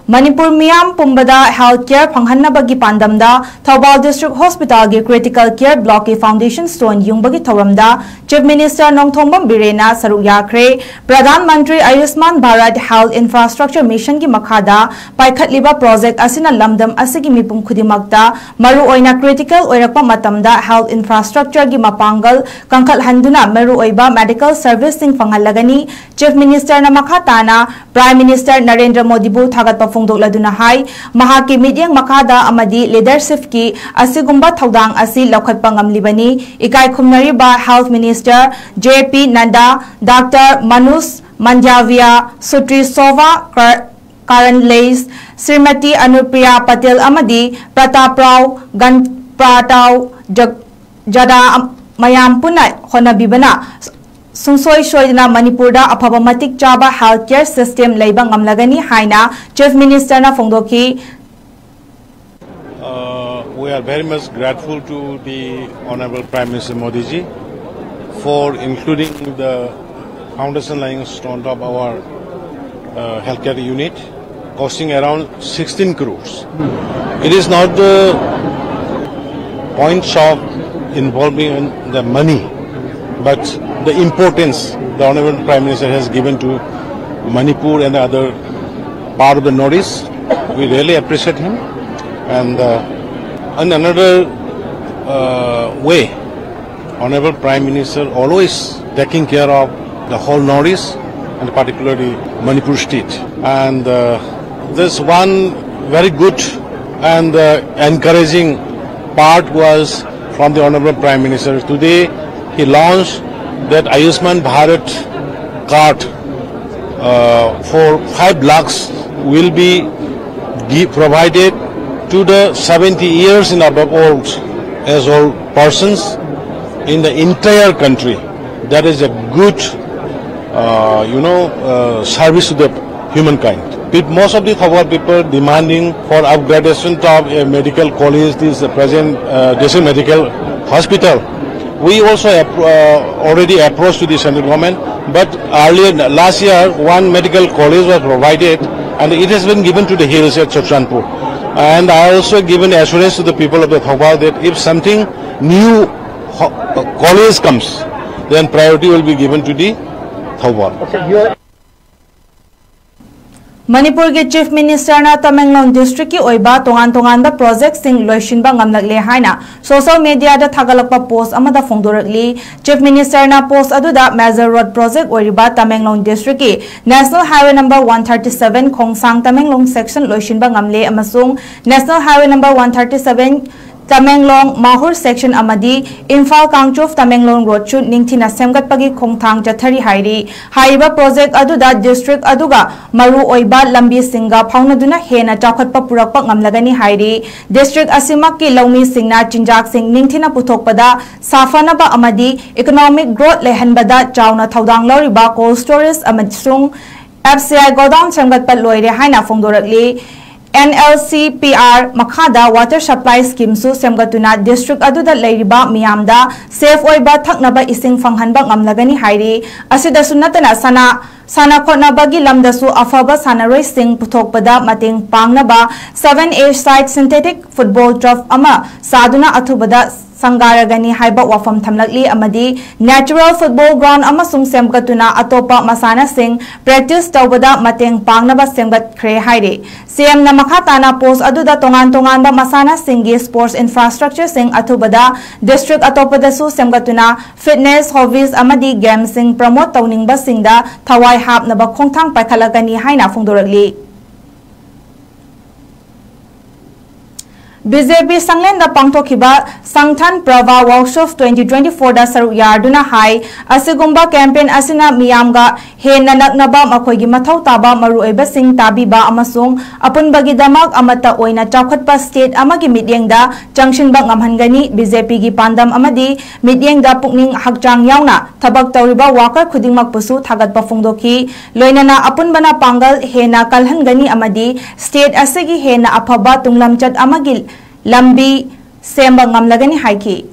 Manipur Miyam Pumbada Health Care Panghanabagi Pandamda Thobal District Hospital gi Critical Care Block ki Foundation Stone Yungbagi Thoramda Chief Minister Nongthombam Birena Saruk Yakre Pradhan Mantri Ayushman Bharat Health Infrastructure Mission ki Makhada Paikhatliba Project Asina Lamdam Asigi Mipum Khudimakta Maru Oina Critical Oirakpa Matamda Health Infrastructure gi Mapangal Kangkhat Handuna Maru Oiba Medical Service Sing Fangalagani Chief Minister na Makhatana Prime Minister Narendra Modi bu Thagat Fungdokladuna hai mahaki midyang makada amadi leadership ki asigumba thaudang asi laukhatpa ngamlibani ikai khumnariba Health Minister JP Nanda Dr Manus Manjavia Sutri Sova Karan Leis Srimati Anupriya Patel amadi Pratap Rao Ganpratau Jada mayam punai honabibana Sungsoi Shoidana Manipurda Apabamatik Chaba Healthcare System Laibang Amlagani Haina Chief Minister na Fongdoki. We are very much grateful to the Honorable Prime Minister Modi ji for including the foundation laying stone of our healthcare unit costing around 16 crores. It is not the point of involving the money, but the importance the Honorable Prime Minister has given to Manipur and the other part of the Northeast. We really appreciate him. And in another way, Honorable Prime Minister always taking care of the whole Northeast and particularly Manipur state. And this one very good and encouraging part was from the Honorable Prime Minister. Today he launched that Ayushman Bharat card for 5 lakhs will be provided to the 70 years and above old as old persons in the entire country. That is a good, service to the humankind. Most of the Thawar people demanding for upgradation of a medical college, this present district medical hospital. We also already approached to the central government, but earlier last year one medical college was provided and it has been given to the hills at Chochanpur. And I also given assurance to the people of the Thawar that if something new college comes, then priority will be given to the Thawar. Okay, Manipur ke Chief Minister na Tamenglong District ki oiba tongan ba project sing loishinba ngamlagle haina social media da thagalakpa post amada fongdorakli Chief Minister na post aduda major road project oiriba Tamenglong District ki National Highway number 137 Khongsang Tamenglong section loishinba ngamle amasung National Highway number 137 Tamenglong Mahur section amadi Imphal Kangchuf Tamenglong road chu ningthina semgat pagi khongthang jathari hairi haiba project aduda district aduga maru oiba lambi singa phaunaduna hena chakhatpa purakpa ngamlagani hairi district asimak ki lawmi singna chinjak sing ningthina puthokpada safanaba amadi economic growth lehanbada chauna thaudang loriba cold storage amasung FCI godown semgatpa loire haina fongdorakli NLCPR Makhada water supply scheme su semgatuna district aduda leiriba miyamda safe oiba thaknaba ising fanghanba ngamlagani hairi asida sunatana sana khotnabagi lamdasu afaba sanaroi sing puthokpada mateng pangnaba 7A side synthetic football turf ama saduna athubada Sangaragani haiba wafam thamlakli amadi natural football ground amasung semgatuna atopa masana sing practice tawbada mateng pangnaba semgat khre haire CM na makhatana post aduda tongan ba masana singi sports infrastructure sing athubada district atopada su semgatuna fitness hobbies amadi game sing promote tawningba singda thawai hapnaba khongthang paikhalagani haina fongdorakli BJP Sanglenda Pangtokhiba Sangthan Prava Workshop 2024 da Saruk Yarduna Hai Asigumba campaign asina miyamga hena naknaba makhoigi mathau taba maru oiba sing tabiba amasung apunbagi damak amata oina chawkhatpa state amagi midyengda changshinba ngamhangani BJP gi pandam amadi midyengda pukning hakchang yauna thabak tawriba worker khudingmak pusu thagatpa fongdoki loinana apunbana pangal hena kalhangani amadi state asigi hena aphaba tunglamchat amagi lambi semba ngamlagani haiki